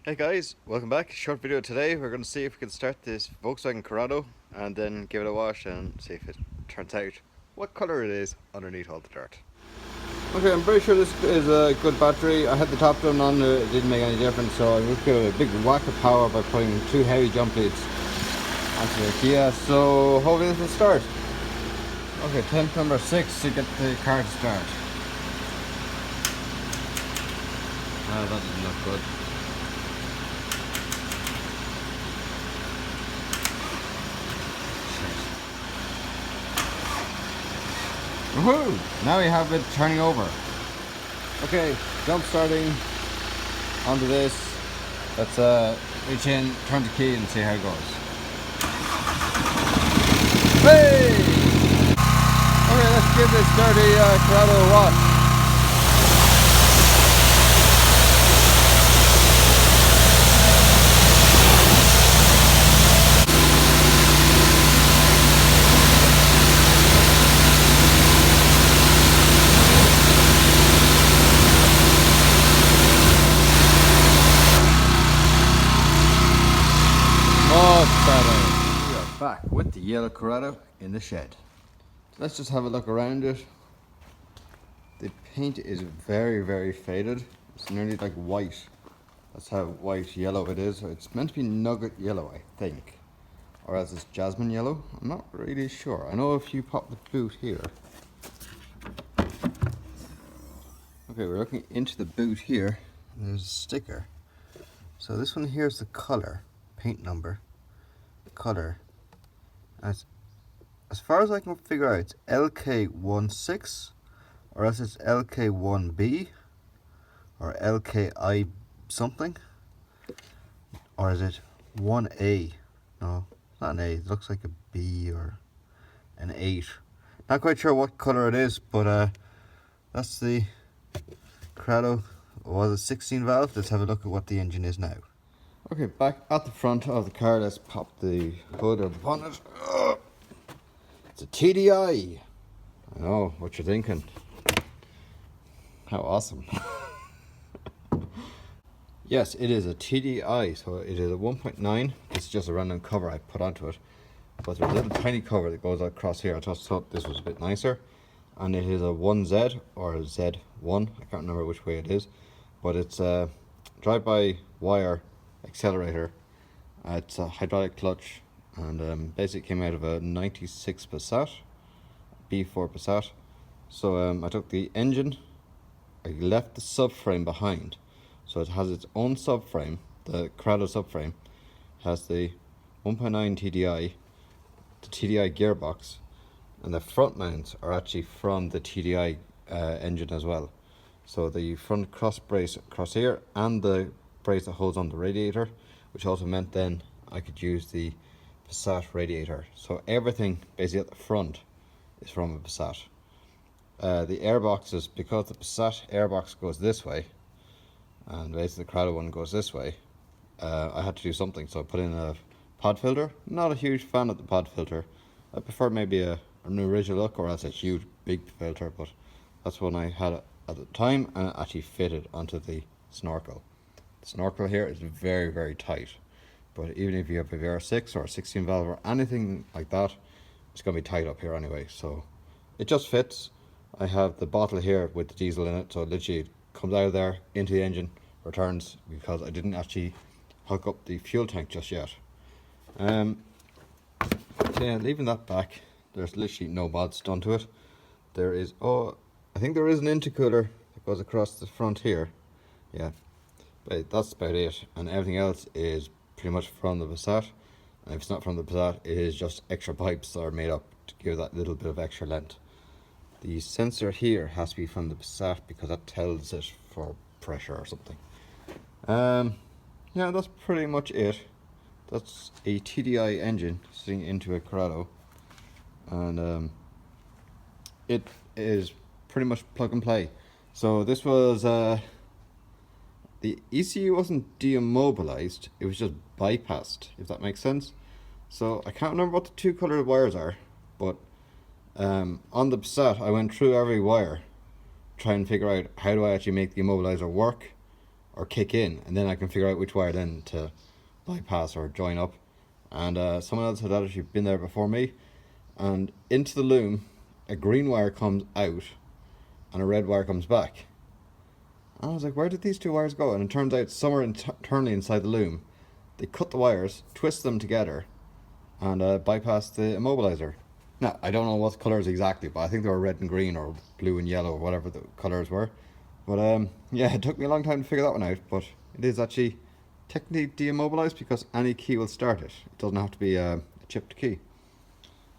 Hey guys, welcome back. Short video today. We're going to see if we can start this Volkswagen Corrado and then give it a wash and see if it turns out what colour it is underneath all the dirt. Okay, I'm pretty sure this is a good battery. I had the top done on, it didn't make any difference, so I just give it a big whack of power by putting two heavy jump leads onto the Kia, so hopefully this will start. Okay, attempt number 6 to get the car to start. That doesn't look good. Woohoo! Now we have it turning over. Okay, jump starting onto this. Let's reach in, turn the key and see how it goes. Hey! Okay, let's give this dirty Corrado a wash. Much better. We are back with the yellow Corrado in the shed. Let's just have a look around it. The paint is very faded. It's nearly like white. That's how white yellow it is. It's meant to be nugget yellow, I think. Or else it's jasmine yellow. I'm not really sure. I know if you pop the boot here. Okay, we're looking into the boot here. And there's a sticker. So this one here is the color, paint number, color. As far as I can figure out, it's LK16, or else it's LK1B, or LKI something, or is it 1A? No, it's not an A. It looks like a B or an 8. Not quite sure what color it is, but that's the Corrado. Was a 16 valve. Let's have a look at what the engine is now. Okay, back at the front of the car, let's pop the hood or the bonnet. It's a TDI. I know what you're thinking. How awesome. Yes, it is a TDI, so it is a 1.9. This is just a random cover I put onto it. But there's a little tiny cover that goes across here. I just thought this was a bit nicer. And it is a 1Z or a Z1. I can't remember which way it is. But it's a drive-by-wire accelerator. It's a hydraulic clutch, and basically came out of a 96 Passat, B4 Passat. So I took the engine, I left the subframe behind. So it has its own subframe. The Corrado subframe has the 1.9 TDI, the TDI gearbox, and the front mounts are actually from the TDI engine as well. So the front cross brace across here and the brace that holds on the radiator, which also meant then I could use the Passat radiator. So everything basically at the front is from a Passat. The airboxes, because the Passat airbox goes this way and basically the Corrado one goes this way, I had to do something, so I put in a pod filter. Not a huge fan of the pod filter. I prefer maybe an original look or else a huge big filter, but that's one I had at the time, and it actually fitted onto the snorkel. The snorkel here is very tight, but even if you have a VR6 or a 16 valve or anything like that, it's going to be tight up here anyway, so it just fits. I have the bottle here with the diesel in it, so it literally comes out of there into the engine, returns, because I didn't actually hook up the fuel tank just yet. So yeah, leaving that back, there's literally no mods done to it. There is, I think there is an intercooler that goes across the front here. Yeah, but that's about it. And everything else is pretty much from the Passat. And if it's not from the Passat, it is just extra pipes that are made up to give that little bit of extra length. The sensor here has to be from the Passat because that tells it for pressure or something. Yeah, that's pretty much it. That's a TDI engine sitting into a Corrado. And it is pretty much plug and play. So this was the ECU wasn't deimmobilized, it was just bypassed, if that makes sense. So I can't remember what the two colored wires are, but on the Passat I went through every wire, try and figure out how do I actually make the immobilizer work, or kick in, and then I can figure out which wire then to bypass or join up. And someone else had actually been there before me, and into the loom a green wire comes out and a red wire comes back. And I was like, where did these two wires go? And it turns out somewhere internally inside the loom they cut the wires, twist them together, and bypass the immobilizer. Now, I don't know what colours exactly, but I think they were red and green or blue and yellow or whatever the colours were. But yeah, it took me a long time to figure that one out, but it is actually technically deimmobilised because any key will start it. It doesn't have to be a chipped key,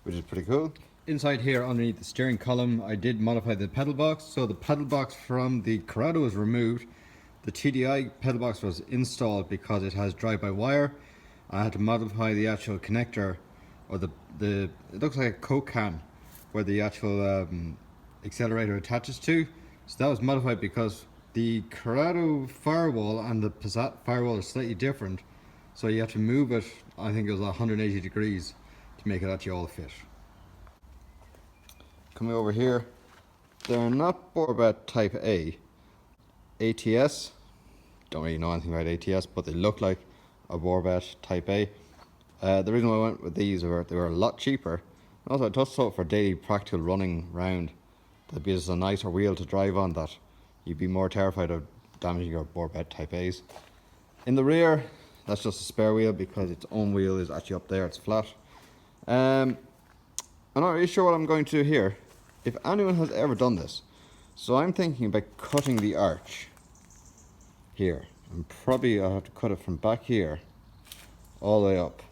which is pretty cool. Inside here, underneath the steering column, I did modify the pedal box. So the pedal box from the Corrado was removed. The TDI pedal box was installed because it has drive-by-wire. I had to modify the actual connector, or it looks like a Coke can where the actual accelerator attaches to. So that was modified because the Corrado firewall and the Passat firewall are slightly different. So you have to move it, I think it was 180 degrees to make it actually all fit. Coming over here, they're not Borbet Type A. ATS, don't really know anything about ATS, but they look like a Borbet Type A. The reason why I went with these were they were a lot cheaper. Also, I just thought for daily practical running round, that'd be just a nicer wheel to drive on, that you'd be more terrified of damaging your Borbet Type A's. In the rear, that's just a spare wheel because its own wheel is actually up there, it's flat. I'm not really sure what I'm going to do here. If anyone has ever done this, so I'm thinking about cutting the arch here, and probably I'll have to cut it from back here all the way up.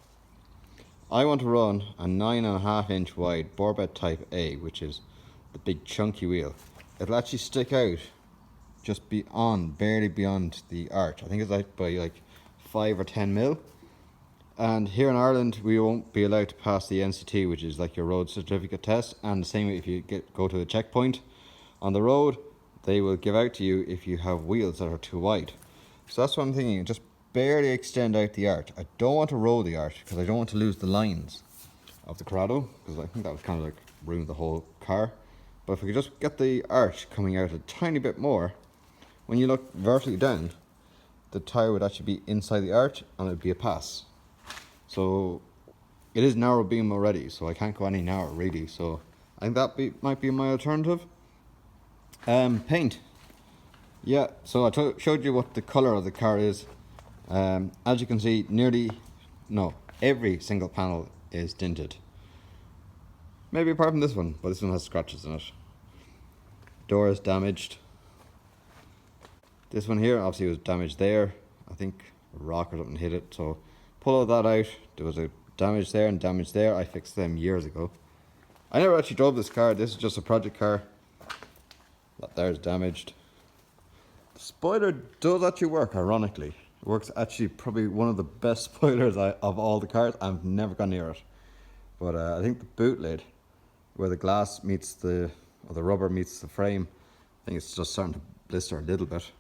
I want to run a 9.5 inch wide Borbet Type A, which is the big chunky wheel. It'll actually stick out just beyond, barely beyond the arch. I think it's like by like 5 or 10 mil. And here in Ireland, we won't be allowed to pass the NCT, which is like your road certificate test. And the same way, if you go to a checkpoint on the road, they will give out to you if you have wheels that are too wide. So that's what I'm thinking, just barely extend out the arch. I don't want to roll the arch because I don't want to lose the lines of the Corrado, because I think that would kind of like ruin the whole car. But if we could just get the arch coming out a tiny bit more, when you look vertically down, the tyre would actually be inside the arch and it would be a pass. So it is narrow beam already, so I can't go any narrower really. So I think that might be my alternative. Paint. Yeah, so I showed you what the colour of the car is. As you can see, every single panel is tinted. Maybe apart from this one, but this one has scratches in it. Door is damaged. This one here obviously was damaged there. I think a rock or something hit it, so pull all that out. There was a damage there and damage there. I fixed them years ago. I never actually drove this car. This is just a project car. That there is damaged. The spoiler does actually work, ironically. It works actually probably one of the best spoilers of all the cars. I've never gone near it. But I think the boot lid, where the glass meets the rubber meets the frame, I think it's just starting to blister a little bit.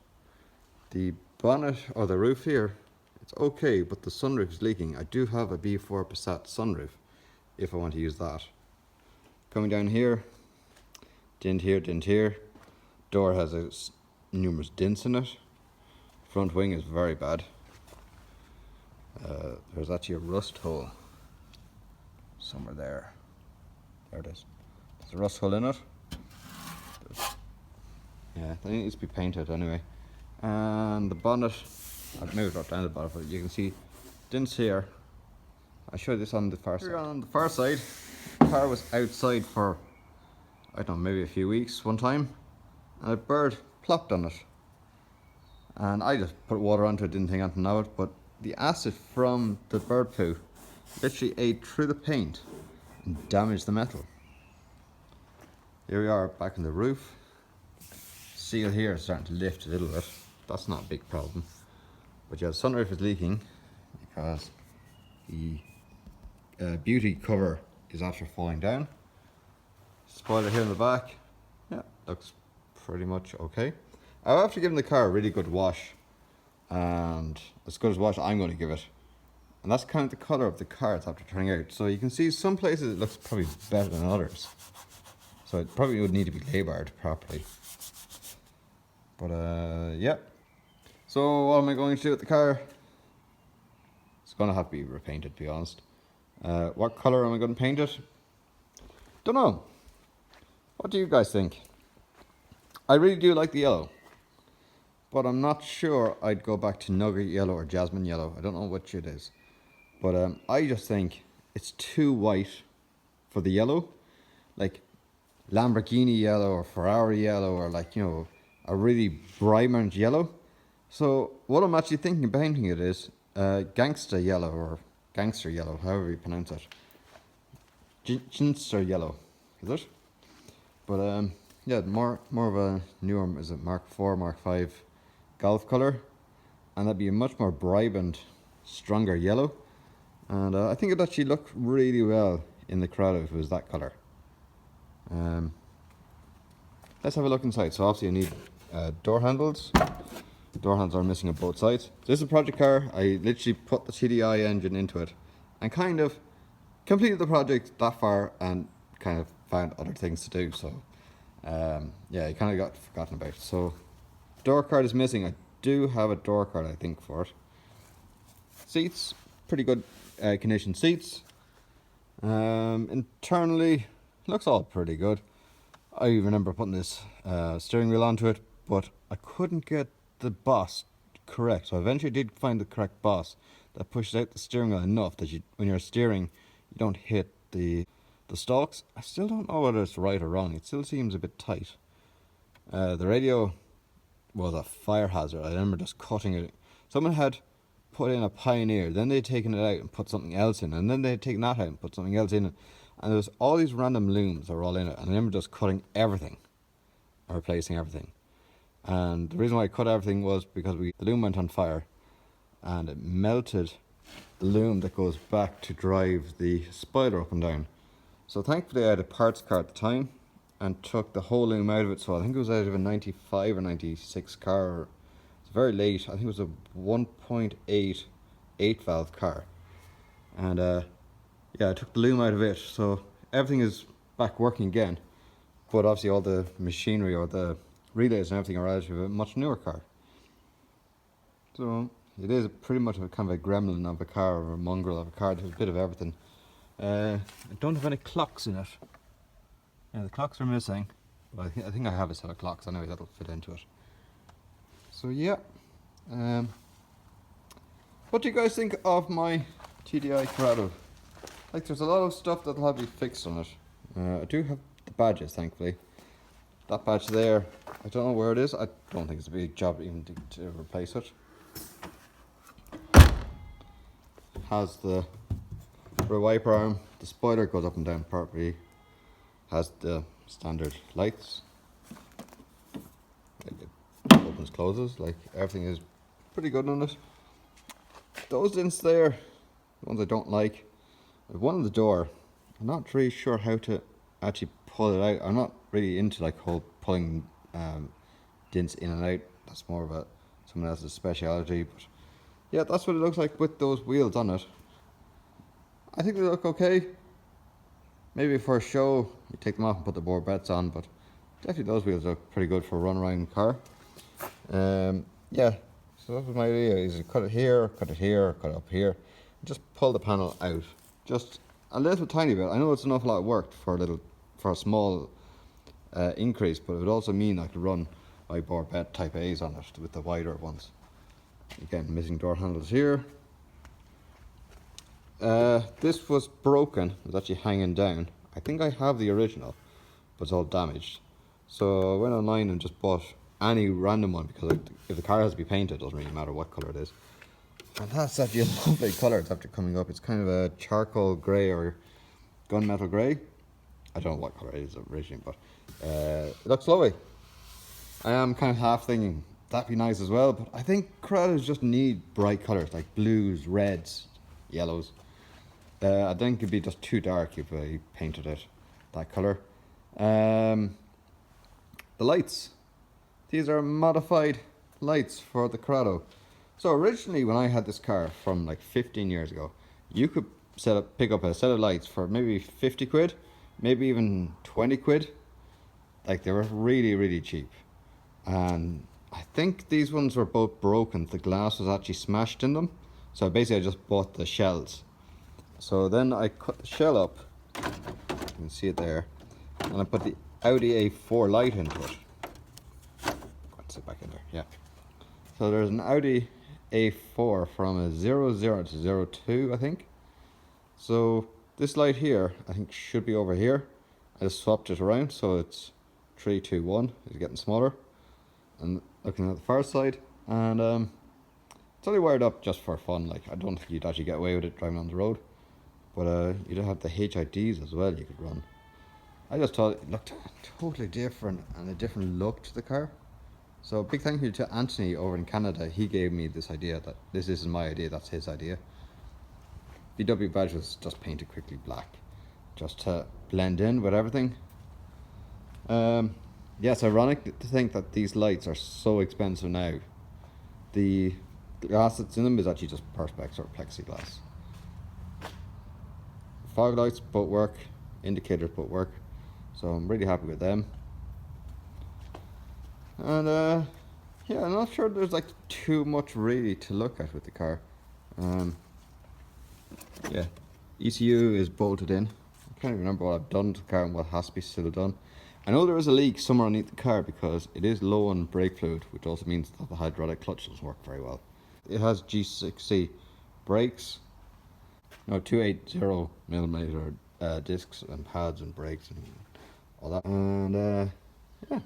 The bonnet or the roof here, it's okay, but the sunroof is leaking. I do have a B4 Passat sunroof if I want to use that. Coming down here, dent here, dent here. Door has numerous dents in it. Front wing is very bad. There's actually a rust hole somewhere there. There it is. There's a rust hole in it. Yeah, that needs to be painted anyway. And the bonnet, I've moved up down the bottom, but you can see dents here. I showed this on the far side. Here on the far side, the car was outside for, I don't know, maybe a few weeks one time, and a bird plopped on it. And I just put water onto it, didn't think anything of it, but the acid from the bird poo literally ate through the paint and damaged the metal. Here we are back on the roof. Seal here is starting to lift a little bit. That's not a big problem. But yeah, the sunroof is leaking because the beauty cover is after falling down. Spoiler here in the back, yeah, looks pretty much okay. I've actually given the car a really good wash, and as good as wash I'm going to give it. And that's kind of the colour of the car it's after turning out. So you can see some places it looks probably better than others. So it probably would need to be lay-barred properly. But yeah. So So what am I going to do with the car? It's going to have to be repainted, to be honest. What colour am I going to paint it? Don't know. What do you guys think? I really do like the yellow, but I'm not sure I'd go back to nugget yellow or jasmine yellow. I don't know which it is, but I just think it's too white for the yellow, like Lamborghini yellow or Ferrari yellow, or like, you know, a really vibrant yellow. So what I'm actually thinking of painting it is gangster yellow, or gangster yellow, however you pronounce it. Ginster yellow, is it? But yeah, more of a newer, is it Mark 4, Mark 5 golf colour, and that'd be a much more vibrant, stronger yellow. And I think it'd actually look really well in the Corrado if it was that colour. Let's have a look inside. So obviously I need door handles. Door handles are missing on both sides. This is a project car. I literally put the TDI engine into it and kind of completed the project that far, and kind of found other things to do. So yeah, I kind of got forgotten about. So door card is missing. I do have a door card, I think, for it. Seats, pretty good condition seats. Internally, looks all pretty good. I remember putting this steering wheel onto it, but I couldn't get the boss correct. So I eventually did find the correct boss that pushes out the steering wheel enough that you, when you're steering, you don't hit the stalks. I still don't know whether it's right or wrong. It still seems a bit tight. The radio was a fire hazard. I remember just cutting it. Someone had put in a Pioneer, then they'd taken it out and put something else in, and then they'd taken that out and put something else in it. And there was all these random looms that were all in it, and I remember just cutting everything, or replacing everything. And the reason why I cut everything was because the loom went on fire, and it melted the loom that goes back to drive the spider up and down. So thankfully I had a parts car at the time and took the whole loom out of it. So I think it was out of a 95 or 96 car. It's very late. I think it was a 1.8 8-valve car. And yeah, I took the loom out of it. So everything is back working again. But obviously all the machinery or the relays and everything are out of a much newer car. So it is pretty much a kind of a gremlin of a car, or a mongrel of a car. There's a bit of everything. I don't have any clocks in it. Yeah, the clocks are missing. But I think I have a set of clocks anyway that'll fit into it. So yeah. What do you guys think of my TDI Corrado? Like, there's a lot of stuff that'll have to be fixed on it. I do have the badges, thankfully. That badge there, I don't know where it is. I don't think it's a big job even to replace it. Has the rear wiper arm. The spoiler goes up and down properly. Has the standard lights. Like it opens, closes. Like, everything is pretty good on it. Those dents there, the ones I don't like. There's one on the door. I'm not really sure how to actually pull it out. I'm not really into like whole pulling dents in and out. That's more of a someone else's speciality. But yeah, that's what it looks like with those wheels on it. I think they look okay. Maybe for a show you take them off and put the Borbets on, but definitely those wheels look pretty good for a run around car. Yeah, so that was my idea, is cut it here, cut it here, cut it up here. Just pull the panel out. Just a little tiny bit. I know it's an awful lot of work for a small increase, but it would also mean I could run my Borbet Type A's on it with the wider ones. Again, missing door handles here. This was broken. It was actually hanging down. I think I have the original, but it's all damaged. So I went online and just bought any random one, because if the car has to be painted, it doesn't really matter what colour it is. And that's actually a lovely colour. It's after coming up. It's kind of a charcoal grey or gunmetal grey. I don't know what colour it is originally, but it looks lovely. I am kind of half thinking that'd be nice as well, but I think Corrados just need bright colours like blues, reds, yellows. I think it'd be just too dark if I painted it that colour. The lights. These are modified lights for the Corrado. So originally when I had this car from like 15 years ago, you could pick up a set of lights for maybe 50 quid, maybe even 20 quid. Like, they were really, really cheap. And I think these ones were both broken. The glass was actually smashed in them. So basically I just bought the shells. So then I cut the shell up. You can see it there. And I put the Audi A4 light into it. Let's sit back in there, yeah. So there's an Audi A4 from a 00 to 02, I think. So this light here, I think should be over here. I just swapped it around, so it's 3, 2, 1. It's getting smaller. And looking at the far side, and it's only wired up just for fun. Like, I don't think you'd actually get away with it driving on the road, but you'd have the HIDs as well you could run. I just thought it looked totally different and a different look to the car. So big thank you to Anthony over in Canada. He gave me this idea. That this isn't my idea, that's his idea. VW badge was just painted quickly black, just to blend in with everything. Yeah, it's ironic to think that these lights are so expensive now. The glass that's in them is actually just perspex or plexiglass. Fog lights both work, indicators both work, so I'm really happy with them. And yeah, I'm not sure there's like too much really to look at with the car. Yeah, ECU is bolted in. I can't even remember what I've done to the car and what has to be still done. I know there is a leak somewhere underneath the car because it is low on brake fluid, which also means that the hydraulic clutch doesn't work very well. It has G6C brakes, no 280mm discs and pads and brakes and all that. And yeah,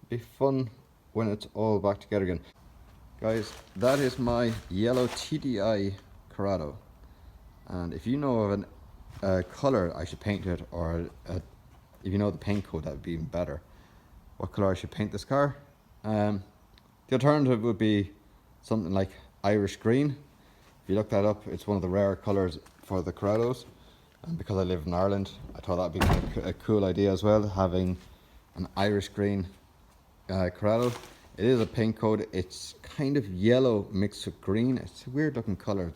be fun when it's all back together again. Guys, that is my yellow TDI Corrado. And if you know of a colour I should paint it, or if you know the paint code, that would be even better. What colour I should paint this car? The alternative would be something like Irish green. If you look that up, it's one of the rare colours for the Corrados. And because I live in Ireland, I thought that would be a cool idea as well, having an Irish green Corrado. It is a paint code. It's kind of yellow mixed with green. It's a weird looking colour.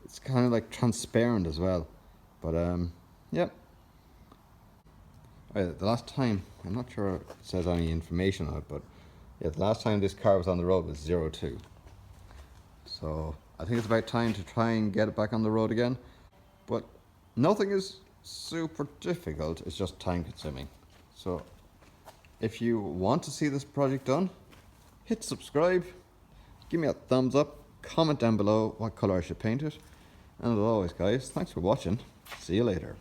It's kind of like transparent as well. But yeah. The last time, I'm not sure it says any information on it, but yeah, the last time this car was on the road was 02. So I think it's about time to try and get it back on the road again. But nothing is super difficult, it's just time consuming. So if you want to see this project done, hit subscribe, give me a thumbs up, comment down below what colour I should paint it. And as always guys, thanks for watching. See you later.